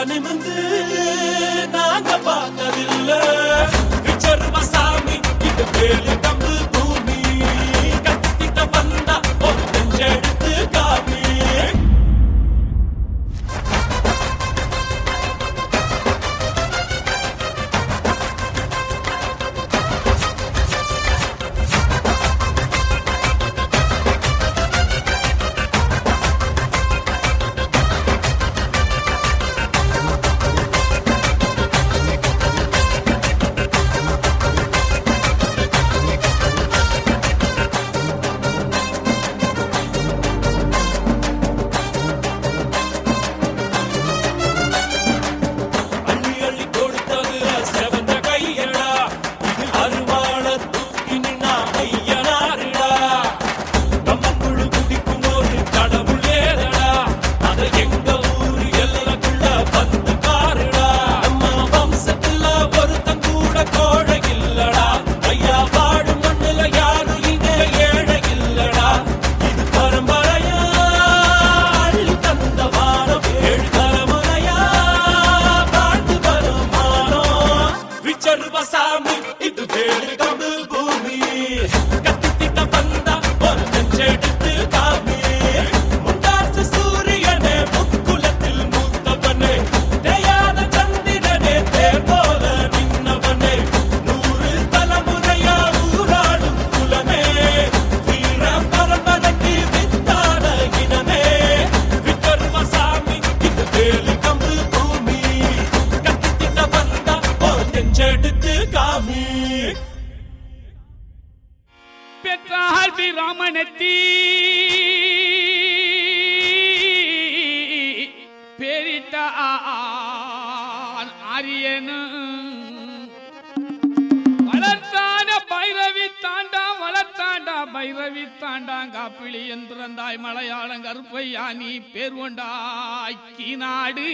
நிமிந்து நாங்க பார்த்ததில்ல விச்சர்வசாமி இது வேலு கம்பு பூமி கத்திட்ட வந்தா ஒரு நெஞ்செடுத்து காமி ராமனத்தி பேரிட்டான் ஆரியனு வளர்த்தான பைரவி தாண்டாம் வளர்த்தாண்டா பைரவி தாண்டாம் காப்பிளி என்றாய் மலையாளம் கருப்பையா நீ பேர் கொண்டாய் நாடு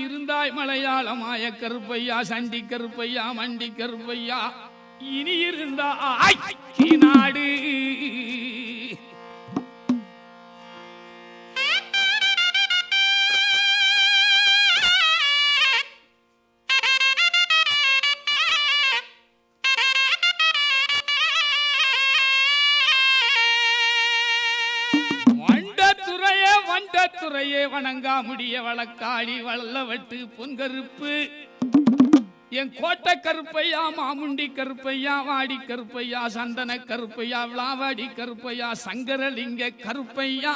இருந்தாய் மலையாளம் மாய கருப்பையா சண்டி கருப்பையா மண்டி கருப்பையா இனி இருந்தா நாடு துறையே வணங்கா முடிய வழக்காளி வல்லவட்டு பொன்கருப்பு என் கோட்டை கருப்பையா மாமுண்டி கருப்பையா வாடி கருப்பையா சந்தன கருப்பையா விளாவாடி கருப்பையா சங்கரலிங்க கருப்பையா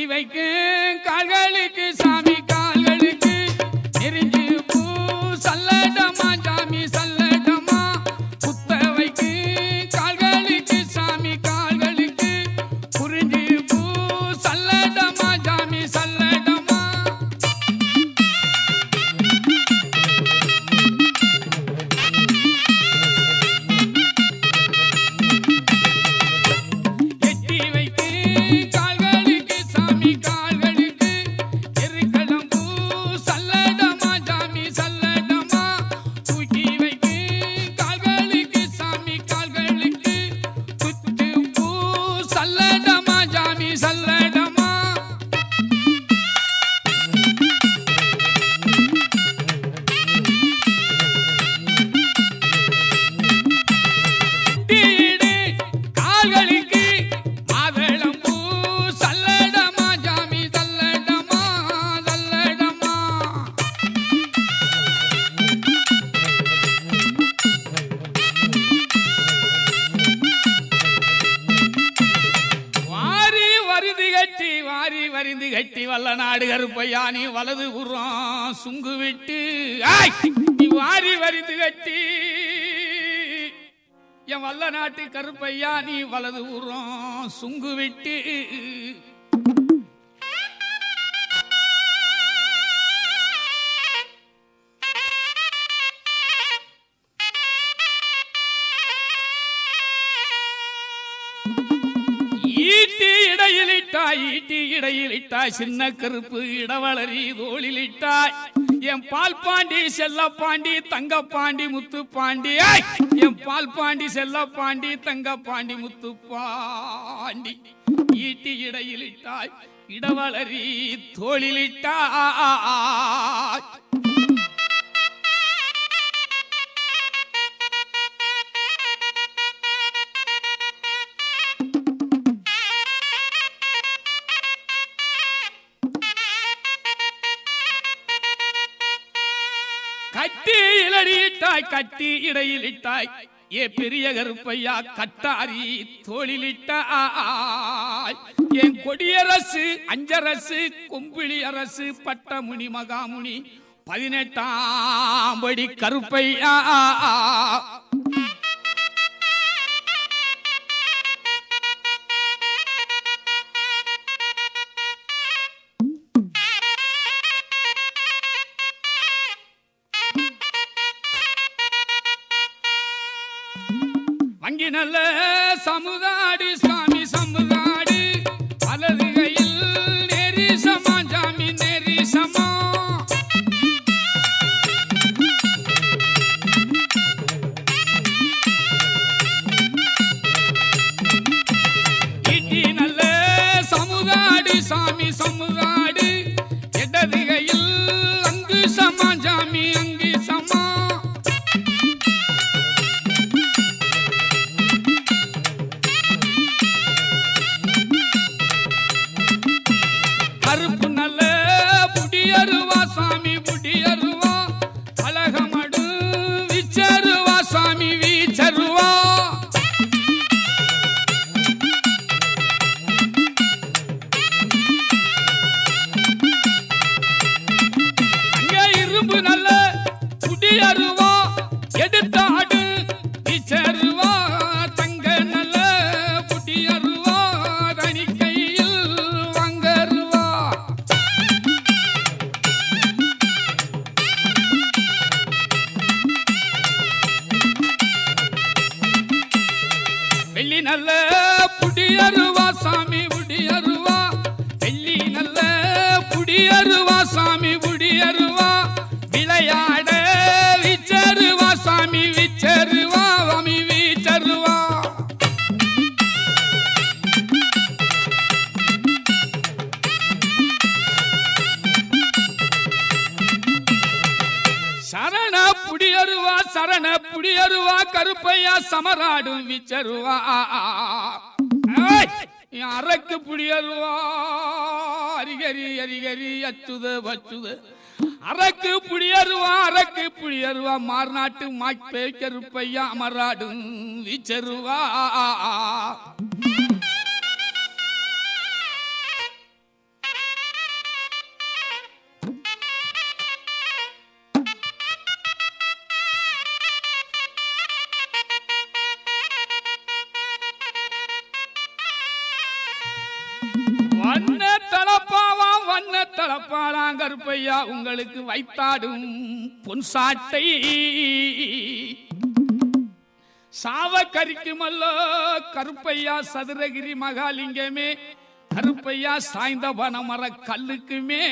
வைக்கு கால்களுக்கு சாமி கால்களுக்கு நெறிஞ்சு பூ சல்லடமா சாமி சல்லடமா குத்த வைக்கு கால்களுக்கு சாமி கால்களுக்கு புரிஞ்சு பூ சல்லடமா சாமி சல்லடமா எட்டி வைக்கு வரிந்து கட்டி வல்ல நாடு கருப்பையா நீ வலது புறம் சுங்கு விட்டு நீ வாரி வரிந்து கட்டி என் வல்ல நாட்டு கருப்பையா நீ வலது புறம் சுங்கு விட்டு இட்டாய் ஈட்டி இடையில் இட்டாய் சின்ன கருப்பு இடவளரி தோளில் இட்டாய் என் பால் பாண்டி செல்லப்பாண்டி தங்கப்பாண்டி முத்துப்பாண்டி என் பால் பாண்டி செல்லப்பாண்டி தங்கப்பாண்டி முத்துப்பாண்டி ஈட்டி இடையில் இட்டாய் இடவளரி தோளில் இட்டாய் கட்டி இலடியிட்டாய் கட்டி இடையிலிட்டாய் ஏ பெரிய கருப்பையா கட்டாரி தோளிலிட்டாய் என் கொடியரசு அஞ்சரசு கொம்பிளி அரசு பட்டமுனி மகாமுனி 18ஆம் படி கருப்பையா வங்கி நல்ல சமுதாடு சுவாமி சமுதாடு வலது கையில் நெரிசமா ஜாமி நெரிசமா ஈட்டி நல்ல சமுதாடு சாமி சமுதாடு இடது கையில் அங்கு சமா ஜாமி அங்கு சமா கருப்பு நல்ல புடியருவா சாமி புடியருவா கலகமடு விச்சருவா சாமி வீச்சருவா அங்க இரும்பு நல்ல புடியருவா எடுத்தாடு வீச்சருவா தங்க நல்ல புடியருவா தனி கையில் வாங்கருவா வெள்ளி நல்ல புடியருவா சாமி புடியருவா வெள்ளி நல்ல புடியருவா சாமி புடியருவா விளையாட விச்சருவா சாமி விச்சருவா சாமி விச்சருவா சரண புடியருவா கருப்பையா சமராடும் விச்சருவா அரக்கு புடியருவா அரிகரி அரிகரி அச்சுத வச்சுத அரக்கு புடியருவா மார்நாட்டு மாய்ப்பே கருப்பையா அமராடும் விச்சருவா வண்ண தளப்பாளாம் கருப்பையா உங்களுக்கு வைத்தாடும் பொன்சாட்டை சாவ கரிக்குமல்லோ கருப்பையா சதுரகிரி மகாலிங்கமே கருப்பையா சாய்ந்த வனமர கல்லுக்குமே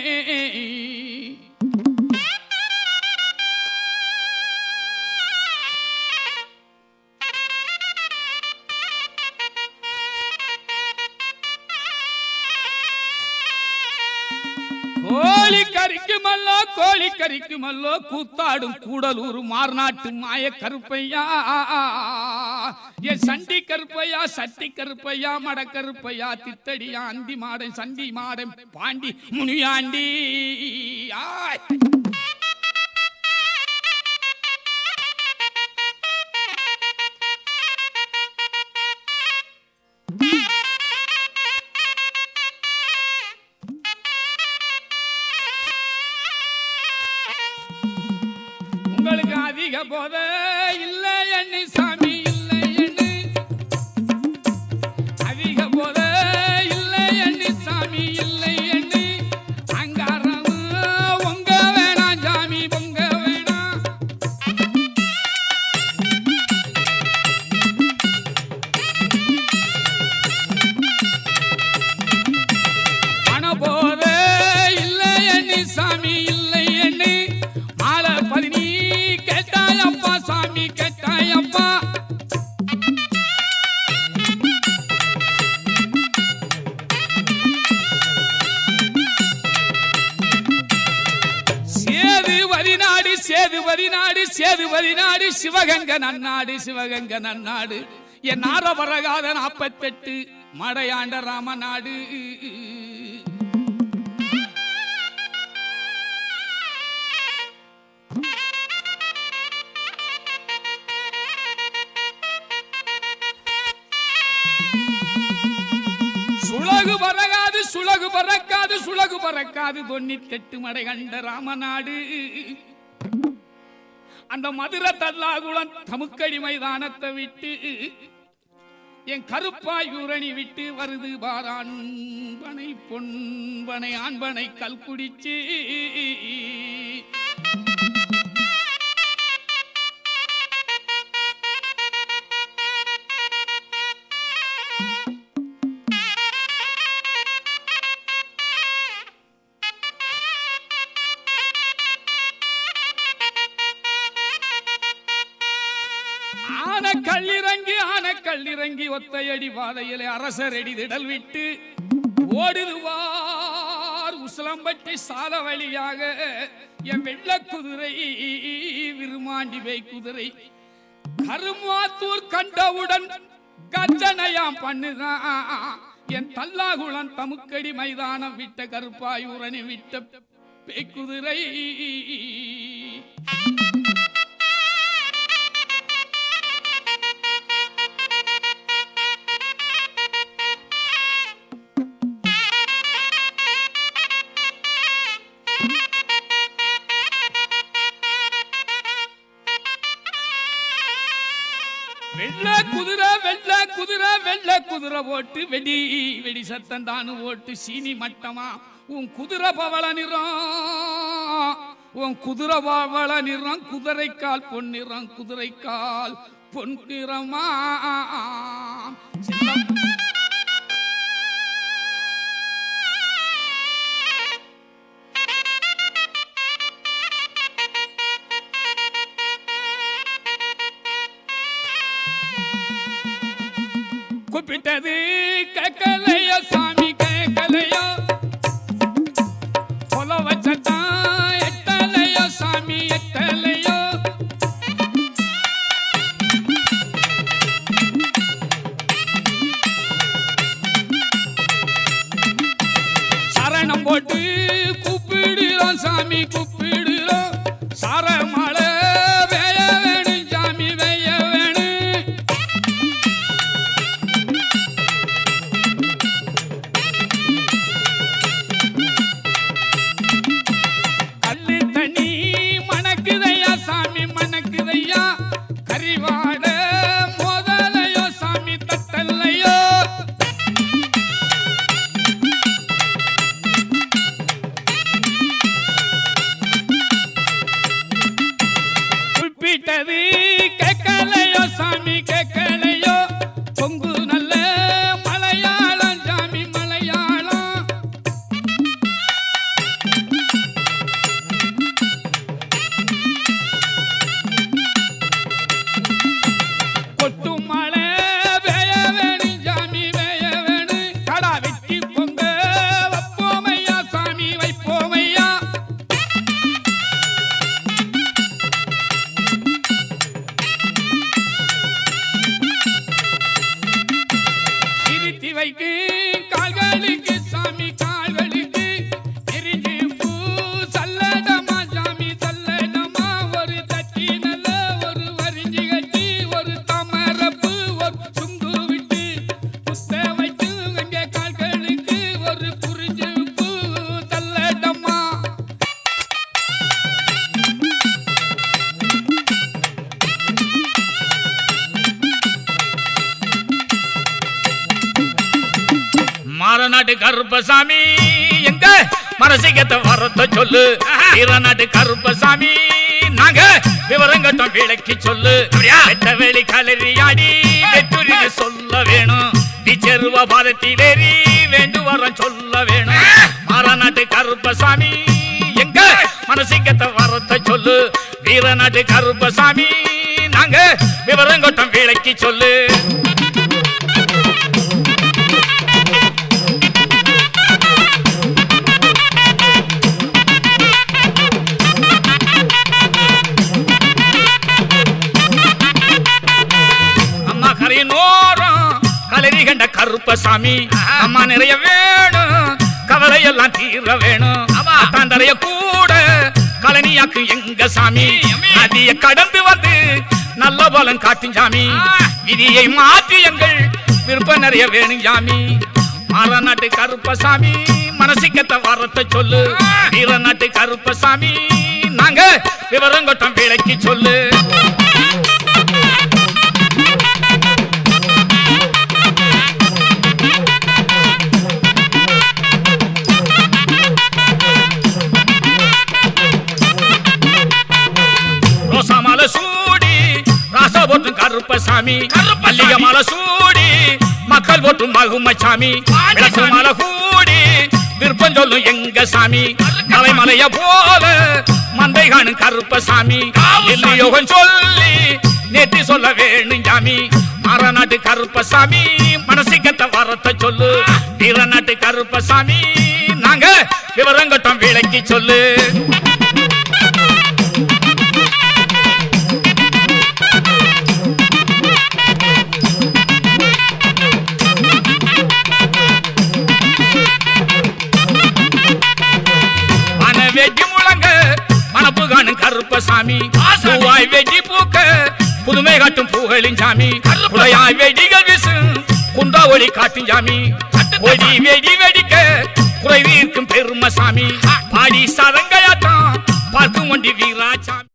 கோழி கறிக்குமல்லோ கூத்தாடும் கூடலூர் மார்நாட்டு மாய கருப்பையா என் சண்டி கருப்பையா சட்டி கருப்பையா மட கருப்பையா தித்தடியா அந்தி மாடன் சண்டி மாடன் பாண்டி முனியாண்டி உங்களுக்கு அதிக போத இல்லை எண்ணி சாமி இல்லை எண்ணு அதிக போத இல்லை எண்ணி சாமி இல்லை எண்ணு அங்காரம் உங்க வேணாம் சாமி பொங்க வேணாம் சேதுபதி நாடு சிவகங்க நன்னாடு சிவகங்க நன்னாடு என் நாரபரகாத 48 மடையாண்ட ராமநாடு சுலகு பறக்காது சுலகு பறக்காது சுலகு பறக்காது 98 மடை கண்ட ராமநாடு அந்த மதுரை தல்லாகுளம் தமுக்கடி மைதானத்தை விட்டு என் கருப்பாயூரணி விட்டு வருது பாரான்பனை பொன்பனை ஆண்பனை கல்குடிச்சு கல்லிறங்கி ஒத்தையடி பாதையிலே அரசரடி திடல் விட்டு ஓடுதுவார் உசலம்பட்டி சால வழியாக என் வெள்ள குதிரை விருமாண்டி வை குதிரை கருமாத்தூர் கண்டவுடன் கர்ஜனையாம் பண்ணுதான் என் தல்லாகுளம் தமுக்கடி மைதானம் விட்ட கருப்பாயூரணி விட்ட பேய்குதிரை வெள்ள குதிரை ஓட்டு வெடி வெடி சத்தம் தானு ஓட்டு சீனி மட்டமா உன் குதிரை பவள நிறம் உன் குதிரை பவள நிறம் குதிரைக்கால் பொன்னிறம் குதிரைக்கால் பொன்னிறமா கூப்பிட்டது கேட்கலையோ சாமி கேட்கலையோ கொல வச்சதான் எட்டலையோ சாமி எட்டலையோ சரணம் போட்டு கூப்பிடுறோம் சாமி கூப்பிடுறோம் சாரமலை வேய வேணும் சாமி வேய வேணும் கேட்கலையோ சாமி கேட்கலையோ பொங்கு நல்ல மலையாளம் சாமி மலையாளம் கொட்டு மலை வேய வேணும் சாமி வேய வேணும் கடா வெட்டி பொங்க வைப்போமையா சாமி வைப்போமையா கால்களுக்கு சாமி கால்களுக்கு எரிஞ்சு பூ சல்லடமா சாமி சல்லடமா ஒரு தட்டி நல்ல ஒரு வரிஞ்சி கட்டி ஒரு தாமரப்பு ஒரு சுங்கு விட்டு புத்த வைத்து அங்கே கால்களுக்கு ஒரு குறிஞ்சு பூ சல்லடமா மாரநாட்டு கருப்பசாமி எங்க மனசிகத்தை வரத்த சொல்லு வீரநாட்டு கருப்பசாமி நாங்க விவரங்கட்டம் விளக்கி சொல்லு வெட்டவேலி கலரியாடி வெட்டுரின்னு சொல்ல வேணும் நீச்சருவ பாதத்திலேறி வேண்டு வரம் சொல்ல வேணும் மாரநாட்டு கருப்பசாமி எங்க மனசிகத்தை வரத்த சொல்லு வீரநாட்டு கருப்பசாமி நாங்க விவரங்கட்டம் விளக்கி சொல்லு போறோம் கலரி கண்ட கருப்பசாமி அம்மா நிறைய வேணும் கவலையெல்லாம் தீர வேணும் தாண்டறைய கூட கலனியாக்கு எங்க சாமி நதிய கடந்து வந்து நல்ல பலன் காட்டும் சாமி விதியை மாற்றி எங்கள் விருப்பம் நிறைய வேணும் சாமி மாறநாட்டு கருப்பசாமி மனசிக்கத்த வரத்தை சொல்லு வீரநாட்டு கருப்பசாமி நாங்க விவரங்கொட்டம் விளக்கி சொல்லு ரோசாமால சூடி ராசா போட்டும் கருப்பசாமி மல்லிகை மாலை சூடி மக்கள் போட்டும் மகுமச்சாமி மாலை கூடி விருப்பம் சொல்லும் எங்க சாமி தலைமலைய போல மந்தை காணும் கருப்பசாமி யோகம் சொல்லி நேற்று சொல்ல வேணும் சாமி மாறநாட்டு கருப்பசாமி மனசிக்கத்த வரத்தை சொல்லு வீரநாட்டு கருப்பசாமி நாங்க விவரங்கட்டம் விளக்கி சொல்லு வெட்டி முழங்க மனப்பு காணும் கருப்பசாமி பூவாய் வெட்டி பூக்க புதுமை காட்டும் பூகளின் சாமி புலையாய் வெடிகள் வீசும் குண்டா ஒளி காட்டும் சாமி ஒடி வெடி வெடிக்க குறைவீர்க்கும் பெருமசாமி பாடி சதங்கையாட்டம் பார்க்கும் ஒண்டி வீராசாமி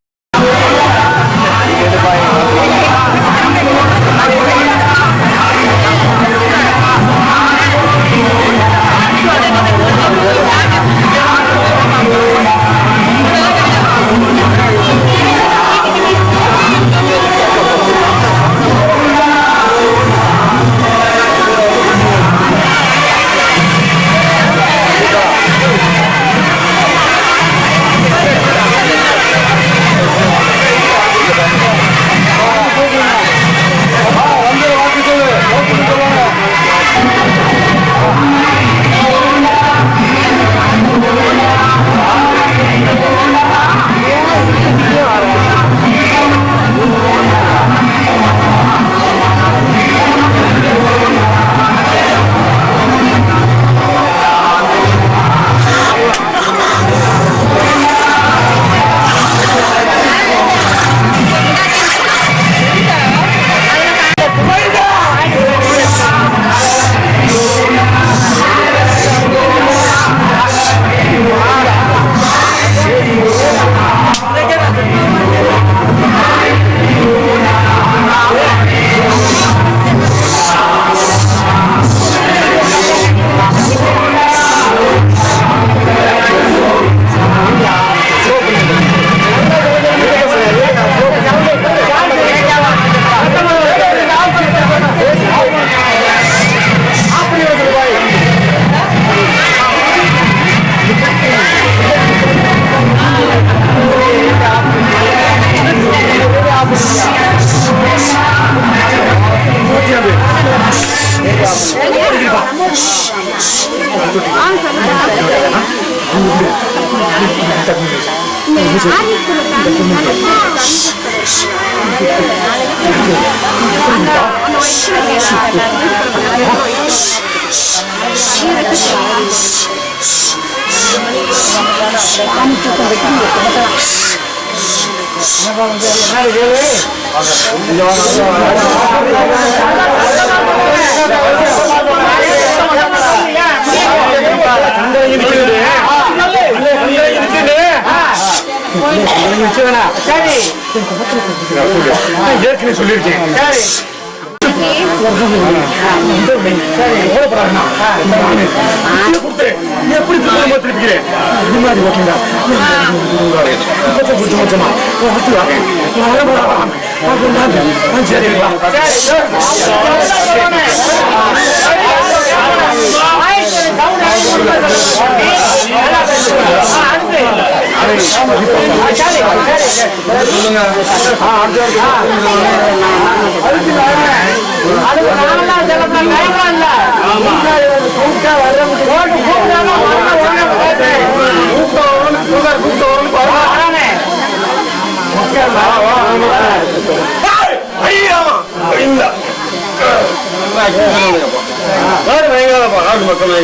நாடு மக்கள்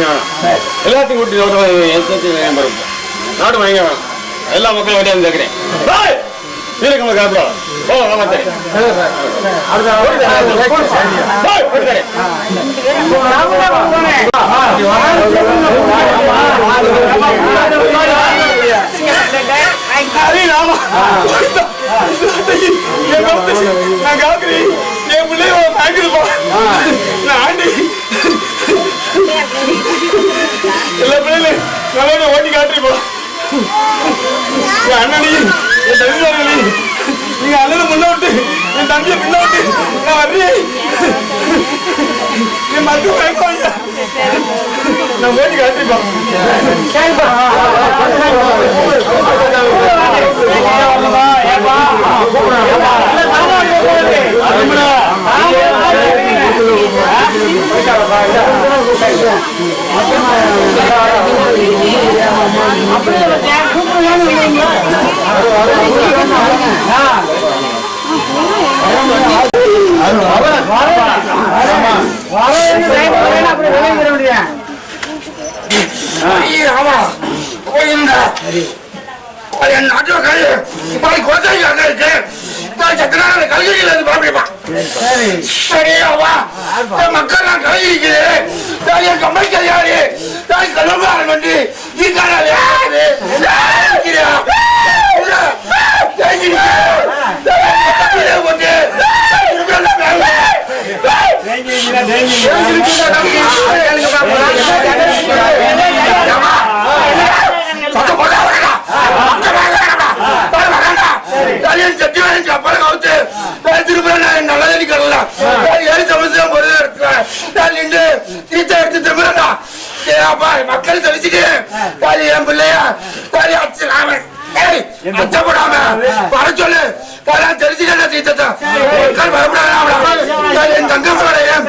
எல்லாத்தையும் கூட்டி நாடு வாங்க எல்லா மக்களும் வழியாக கேட்கிறேன் வீரக்கம்மா காப்பிடா ஓ ஆமாத்தே நான் காக்கிறேன் என் பிள்ளைய வாங்கிருப்பா நான் ஆண்டி எல்லா பிள்ளைகளும் நல்லா ஓட்டி காட்டுறீப்பா என் அண்ணனி என் தம்பிமார்களே நீங்க அண்ணனை முன்னோட்டு என் தம்பியை பின்னோட்டு நான் வர்றேன் என் மருத்துவ வாய்ப்பாங்க நான் ஓட்டி காட்டுறீப்பா என் நாட்டு மக்கள் நான் கலகிருக்கிறேன் கம்பளிக்கையாரு கலம்பாரம் வந்து மக்கள் தெரிச்சுட்டு என் பிள்ளையா அச்சப்படாம வர சொல்லு தெரிஞ்சுக்க தீர்த்தத்தை என் தங்கமலையும்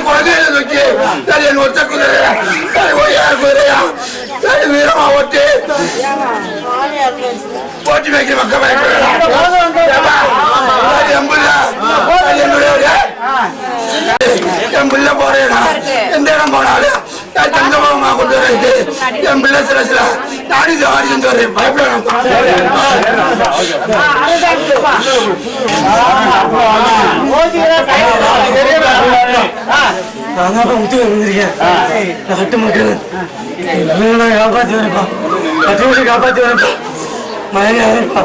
குழந்தையில தூக்கி என் ஒத்த குதிரையா குதிரையா வீரமா ஓட்டி போட்டி வைக்கிற மக்கள் என் பிள்ளை போறேடா எந்த இடம் போனாலும் தங்கமா கொண்டு வரது என் பிள்ளை சில நாடி ஆடி செஞ்சு வரேன் பயப்படணும் முத்து வந்துருக்கேன் கட்டு மக்கள் காப்பாத்தி வரப்பா 10 வருஷம் காப்பாத்தி வரப்பா மயங்க வரப்பா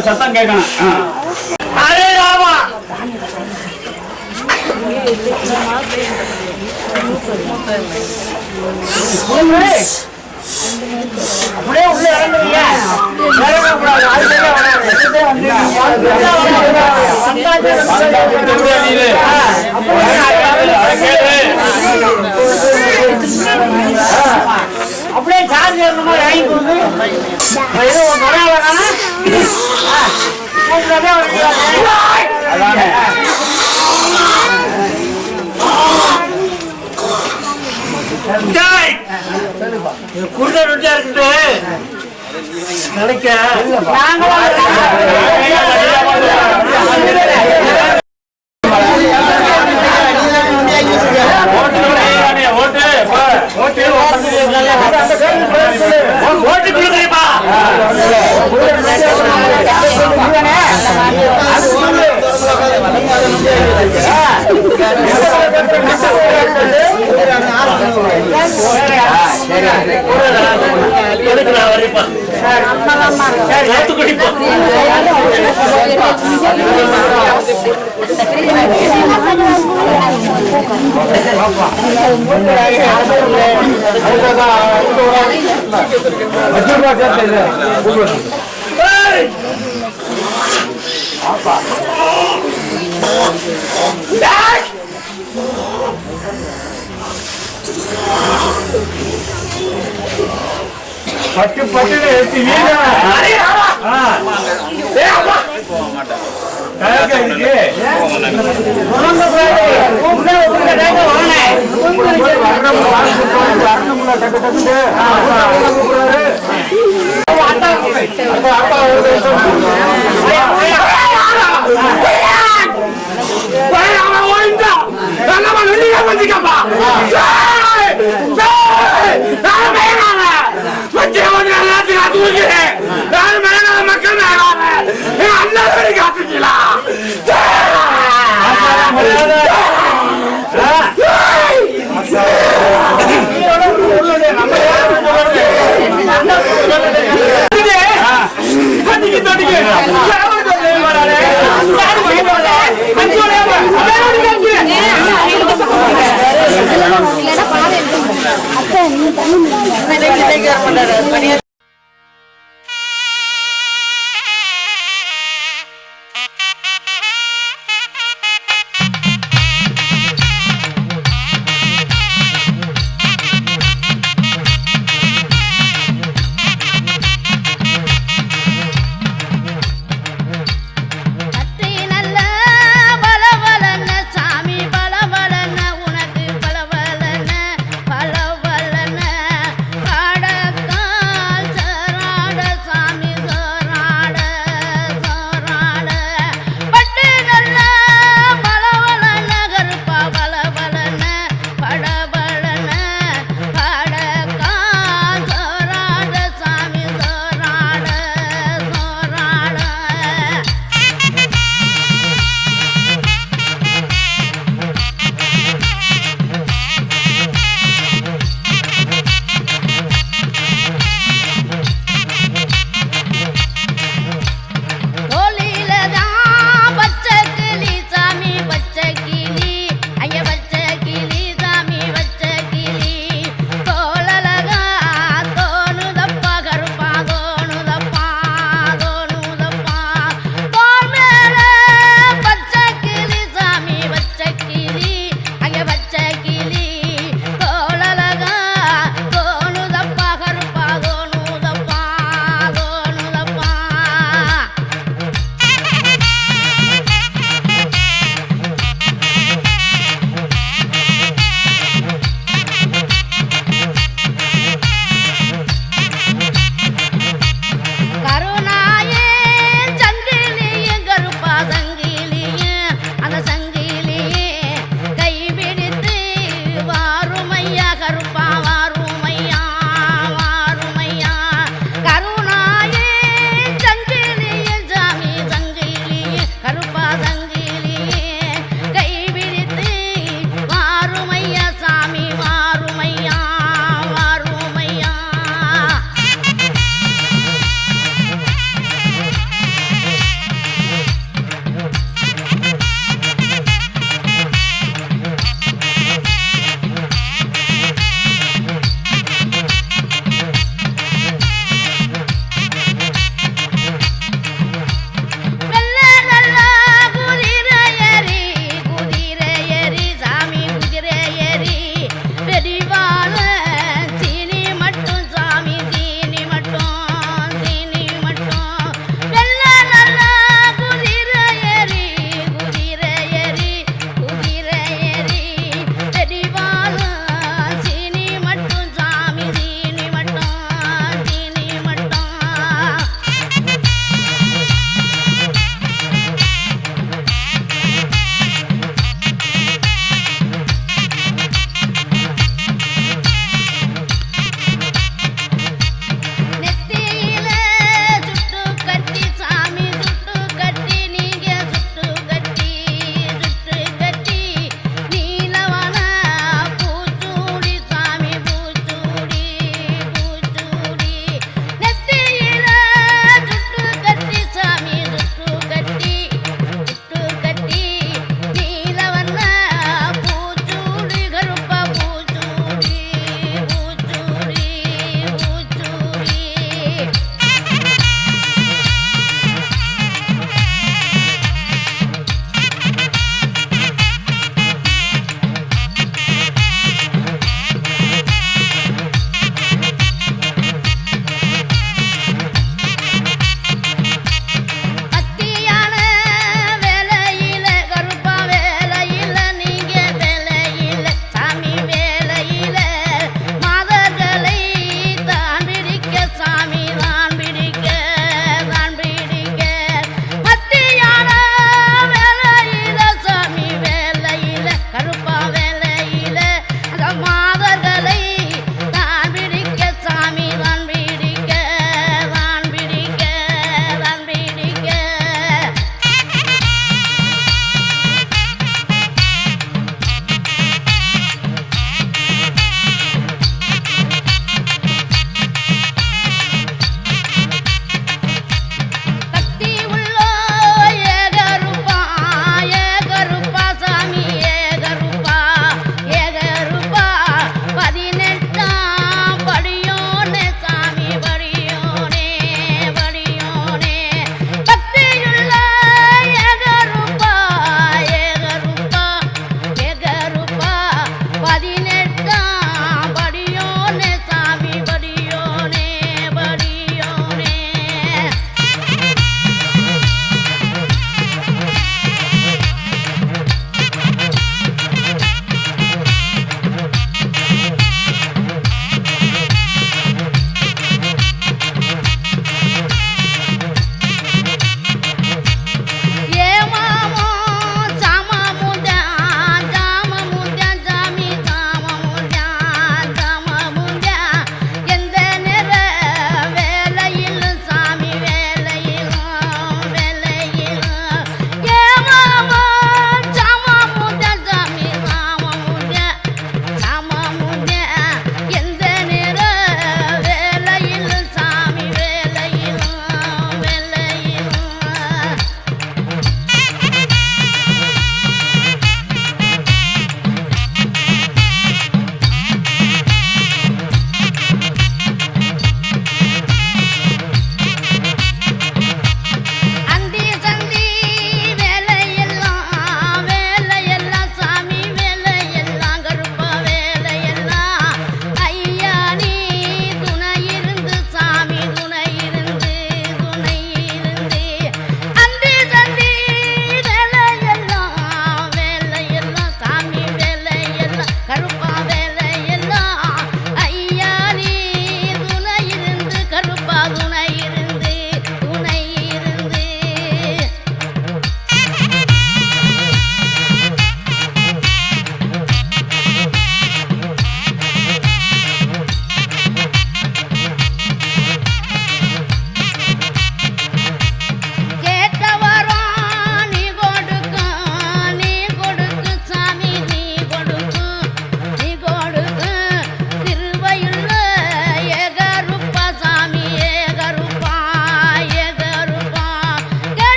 சத்தம் கேட்கணும் அப்படியே உள்ள இறங்குறீங்க அப்படியே சார்ஜ் ஏறணுமா இறங்கி வந்து ஏதோ குருட ரொட்டியா இருக்கு நினைக்க ஓட்டு கொடுக்குறீப்பா பட்டு பட்டு எடுத்து காடக்கால்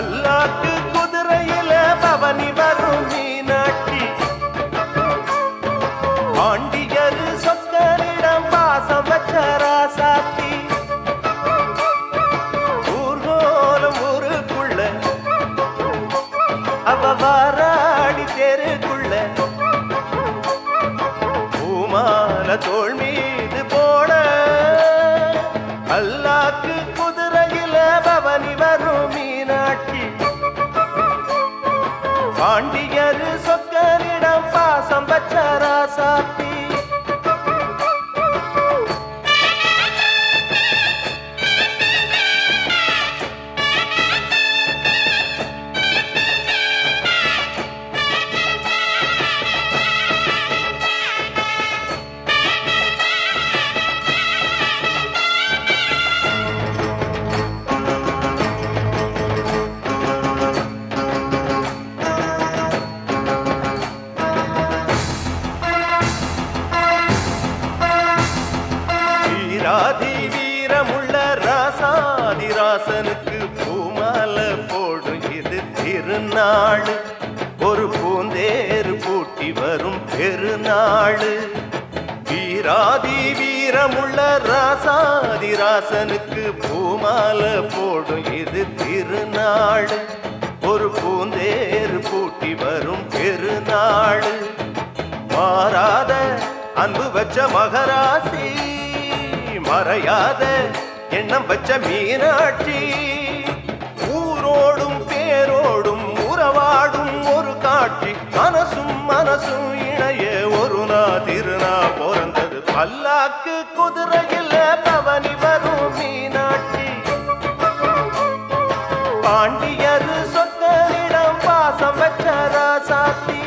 பல்லாக்கு குதிரையில பவனி வரும் மீனாட்சி பாண்டியரு சொக்கரிடம் பாசம் வச்ச ராசாத்தி ஊர்கோலம் ஊருக்குள்ள அவ வாராடி தெருக்குள்ள பூமால தோள் மீது போட பல்லாக்கு குதிரையில பவனி வரும் மீனாட்சி பாண்டியரு சொக்கரிடம் பாசம் வச்ச ராசாத்தி வீராதி வீரமுள்ள ராசாதிராசனுக்கு பூமால போடும் இது திருநாள் ஒரு பூந்தேறு பூட்டி வரும் பெருநாள் வீராதி வீரமுள்ள ராசாதிராசனுக்கு பூமால போடும் இது திருநாள் ஒரு பூந்தேறு பூட்டி வரும் பெருநாள் மாறாத அன்பு வச்ச மகராசி மறையாத எண்ணம் வச்ச மீனாட்சி ஊரோடும் பேரோடும் உறவாடும் ஒரு காட்சி மனசும் மனசும் இணைய ஒரு திருநா பிறந்தது பல்லாக்கு குதிரையில் பவனி வரும் மீனாட்சி பாண்டியரு சொக்கரிடம் பாசம் வச்ச ராசாத்தி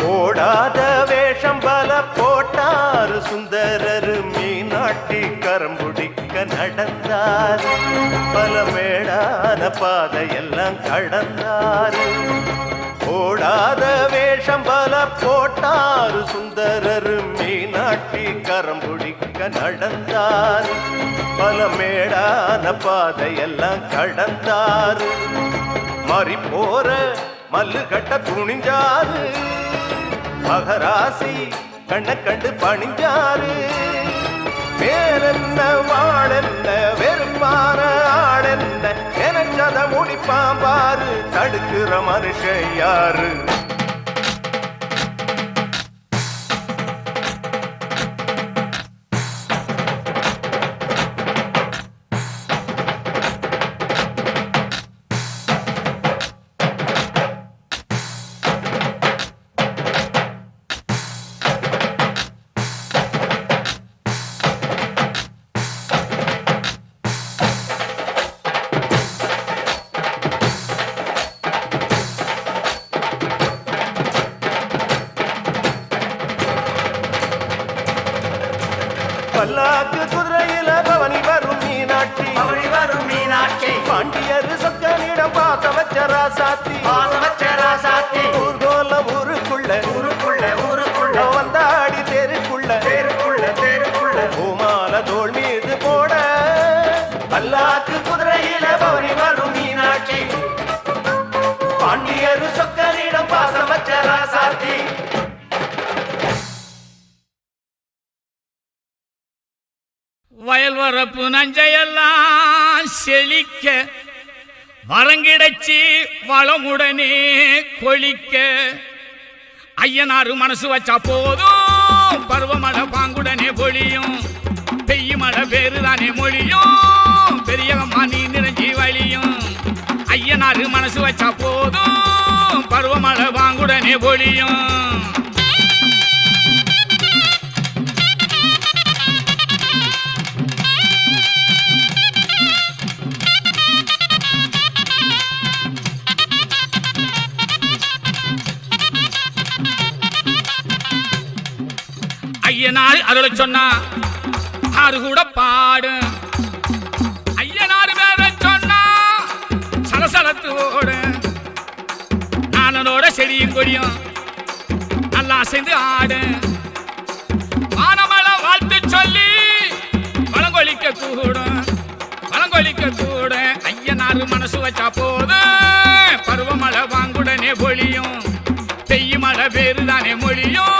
போடாத வேஷம் பல போட்டாரு சுந்தரரு மீனாட்டி கரம்புடிக்க நடந்தார் பல மேடான பாதையெல்லாம் கடந்தாரு போடாத வேஷம் பல போட்டாரு சுந்தரரு மீனாட்டி கரம்புடிக்க நடந்தார் பல மேடான பாதையெல்லாம் கடந்தாரு மாறி போற மல்லு கட்ட துணிஞ்சாரு மகராசி கண்ண கண்டு பணிஞ்சாரு வேறென்ன வாழென்ன வெறுப்பான ஆளென்ன எனச்சத முடிப்பான் பாரு தடுக்கிற மனுஷன் யாரு பல்லாக்கு குதிரையில பவனி வரும் மீனாட்சி பாண்டியரு சொக்கனிடம் பாச வச்ச ராசாத்தி ஊர்கோல ஊருக்குள்ள வந்தாடி தெருக்குள்ள பூமால தோள் மீது போட பல்லாக்கு குதிரையில பவனி வரும் மீனாட்சி பாண்டியரு சொக்கனிடம் பாச வச்ச ராசாத்தி வயல் வரப்பு நஞ்சையெல்லாம் செழிக்க வரங்கிடச்சி வளமுடனே கொளிக்க ஐயனாரு மனசு வச்சா போதும் பருவமழை பாங்குடனே பொழியும் பெய்யும் மழை பேருதானே மொழியும் பெரியகம்மா நீ நிறைஞ்சி வழியும் ஐயனாரு மனசு வச்சா போதும் பருவமழை பாங்குடனே பொழியும் ஐயனார் அருள சொன்னா ஆறு கூட பாடு. ஐயனார் பேர சொன்னா சலசலத்து ஓடு. நானனோட செடியும் கொடியும் நல்லா அசைந்து ஆடு. வானமல வாழ்த்து சொல்லி வளங்கொழிக்க கூடும், வளங்கொழிக்க கூட. ஐயனாரு மனசு வச்சா போது பருவமழை வாங்குடனே பொழியும். பெய்ய மழை பேரு தானே மொழியும்.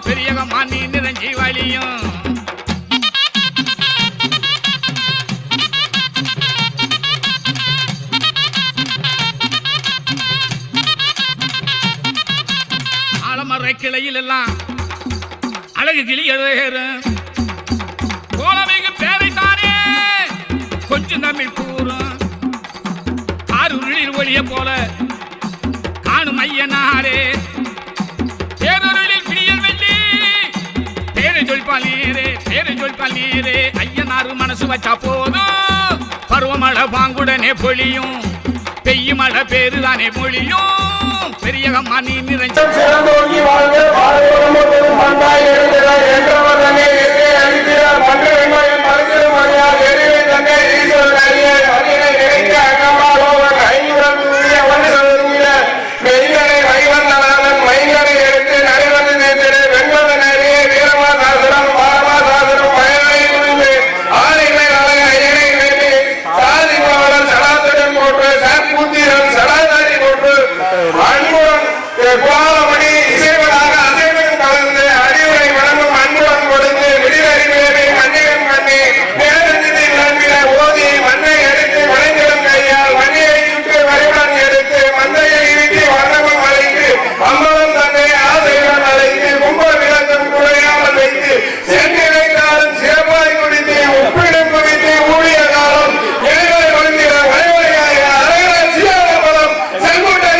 பெரியகமா நீ நிறைஞ்சி வழியும். ஆலமர கிளையில் எல்லாம் அழகு கிளி எழுதுகிறேன். கோலமிகு பேரைத்தானே கொஞ்சம் தமிழ் கூறும். ஆறுருளில் ஒளிய போல காணும் ஐயனாரே. பேரொருளில் பிடியல் வெள்ளி பேரை சொல்பால் நீரே, பேரை சொல்பால் நீரே. ஐயனாரு மனசு வச்சா போதும் பருவமழை பாங்குடனே பொழியும். பெய்ய மழை பேரு தானே மொழியும். பெரியகம்மா நீ நிறைஞ்ச சிறந்தோங்கி வாழ்க வாழ்வளமும் மண்ணாய் எழுந்திட என்றவர் தன்னை எங்கே அழித்திட மன்ற வெண்மையில் மறுக்கிடும் மணியால் எரிவை தன்னை ஈஸ்வரன் அறிய அறிவை நினைக்க அகமாலோவன் ஐந்துடன் கூடிய வன்சொல்கிற மெய்கரை வைவந்தனாளன் மைங்கரை எடுத்து நடைவந்து நேர்த்திட வெண்கொண்ட நேரையே வீரமா சாசனம் பாரமா சாசனம் பயனை புரிந்து ஆலைகளை நாளை ஐயனை வேண்டி சாதி பாவலன் சடாத்துடன் போட்டு சாற்பூத்திரன் சடாதாரி போட்டு அன்புடன் கோலமணி இசைவனாக அசைவன் கலந்து அறிவுரை வழங்கும் அன்புடன் கொடுத்து விடிவறிவேனை மன்னியம் பண்ணி நேரஞ்சிதை நம்பின ஓதி மண்ணை எடுத்து வளைந்திடும் கையால் மண்ணியை சுற்றி வரிவுடன் எடுத்து மந்தையை இறுக்கி வர்ணமும் அழைத்து அம்பலம் தன்னை ஆசையுடன் அழைத்து கும்ப விளக்கம் குறையாமல் வைத்து சென்றிருந்தாலும் சிறப்பாய் குடித்து உப்பிடம் குவித்து ஊழிய காலம் எளிவை வழங்கிற வழிவழியாக அழகிற சீரான பலம் செல்குட்டை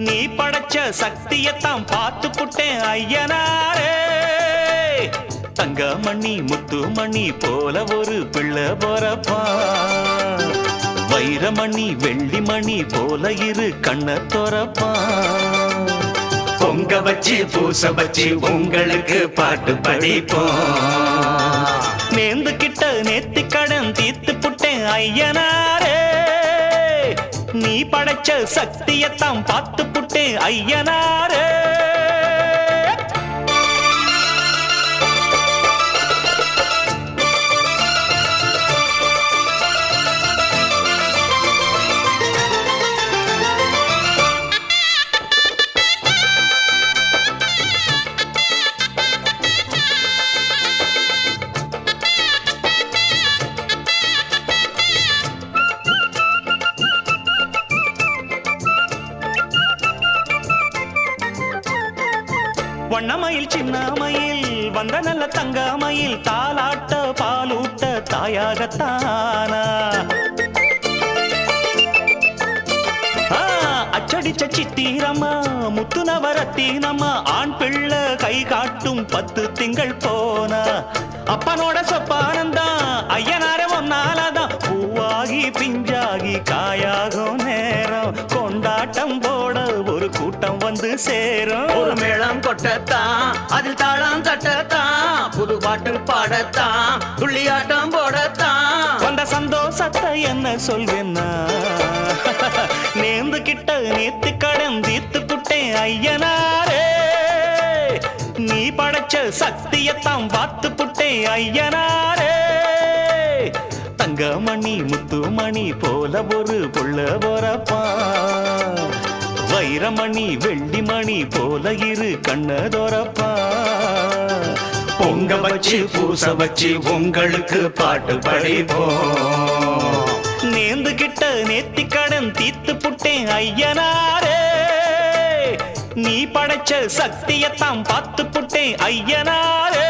நீ படைச்ச சக்தியத்தான் பார்த்து புட்டேன் ஐயனாரே. தங்க மணி முத்து மணி போல ஒரு பிள்ளை போறப்பா. வைரமணி வெள்ளி மணி போல இரு கண்ண தோறப்பா. பொங்க வச்சு பூச வச்சு உங்களுக்கு பாட்டு படிப்போம். நேர்ந்து கிட்ட நேத்தி கடன் தீர்த்து புட்டேன் ஐயனாரே. நீ படைச்ச சக்தியத்தான் பார்த்து புட்டேன் ஐயனாரே. வண்ணமயில் சின்னமயில் வந்த நல்ல தங்கமயில் தாலாட்ட பாலூட்ட தாயாகத்தானா. அச்சடிச்ச சித்திரம்மா முத்து நவரத்தினம்மா ஆண் பிள்ளை கை காட்டும் 10 திங்கள் போனா. அப்பனோட சொப்பானந்தான் ஐயனார ஒன்னாலதான் பூவாகி பிஞ்சாகி காயாகும் நேரம். கொண்டாட்டம் போட ஒரு கூட்டம் வந்து சேரும். ஒரு மேளம் கொட்டத்தான் அதில் தாளம் தட்டத்தான் புது பாட்டு பாடத்தான் துள்ளியாட்டம் போடத்தான். வந்த சந்தோஷத்தை என்ன சொல்வேன்னா நேர்ந்து கிட்ட நேத்து கடன் தீர்த்து புட்டேன் ஐயனாரே. நீ படைச்ச சக்தியத்தான் பார்த்து புட்டேன் ஐயனாரே. தங்கமணி முத்து மணி போல ஒரு புள்ள போறப்பா. வைரமணி வெள்ளிமணி போல இரு கண்ணதோரப்பா. பொங்க வச்சு பூச வச்சு உங்களுக்கு பாட்டு படிப்போம். நேர்ந்துகிட்ட நேத்தி கடன் தீத்து புட்டேன் ஐயனாரே, நீ படைச்ச சக்தியத்தான் பார்த்து புட்டேன் ஐயனாரே.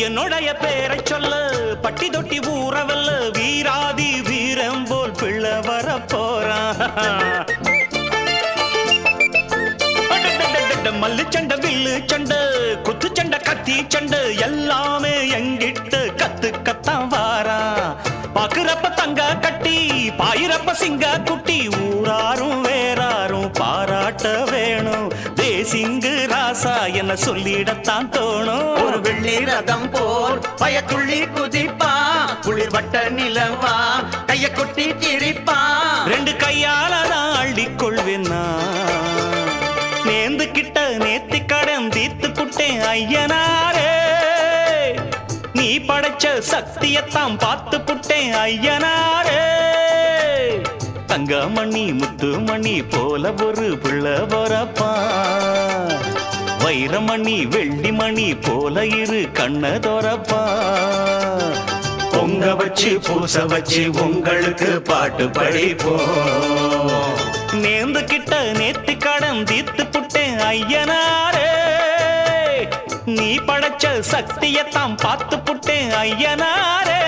என்னுடைய பேரை சொல்ல பட்டி தொட்டி ஊறவல்ல வீராதி வீரம் போல் பிள்ளை வர போறான். மல்லு சண்டை வில்லு சண்டை குத்து சண்டை கத்தி சண்டை எல்லாமே எங்கிட்ட கத்துக்கத்தான் வாரா. பாக்குறப்ப தங்க கட்டி பாயிரப்ப சிங்க குட்டி ஊராரும் வேறாரும் பாராட்ட வேணும். தேசிங்கு ராசா என்ன சொல்லிடத்தான் தோணும். ஒரு வெள்ளி ரதம் போல் பயத்துள்ளி குதிப்பா, குளிர் வட்ட நிலவா கைய கொட்டி சிரிப்பா. ரெண்டு கையால நான் அள்ளிக்கொள்வேன்னா, நேர்ந்து கிட்ட நேத்தி கடன் தீத்து புட்டேன் ஐயனாரே, நீ படைச்ச சக்தியத்தான் பார்த்து புட்டேன் ஐயனாரே. தங்கமணி முத்துமணி போல ஒரு பிள்ளை வரப்பா, வைரமணி வெள்ளிமணி போல இரு கண்ணதோரப்பா. பொங்க வச்சு பூச வச்சு உங்களுக்கு பாட்டு படிப்போம். நேர்ந்து கிட்ட நேத்தி கடன் தீத்து புட்டேன் ஐயனாரே, நீ படைச்ச சக்தியத்தான் பார்த்து புட்டேன் ஐயனாரே.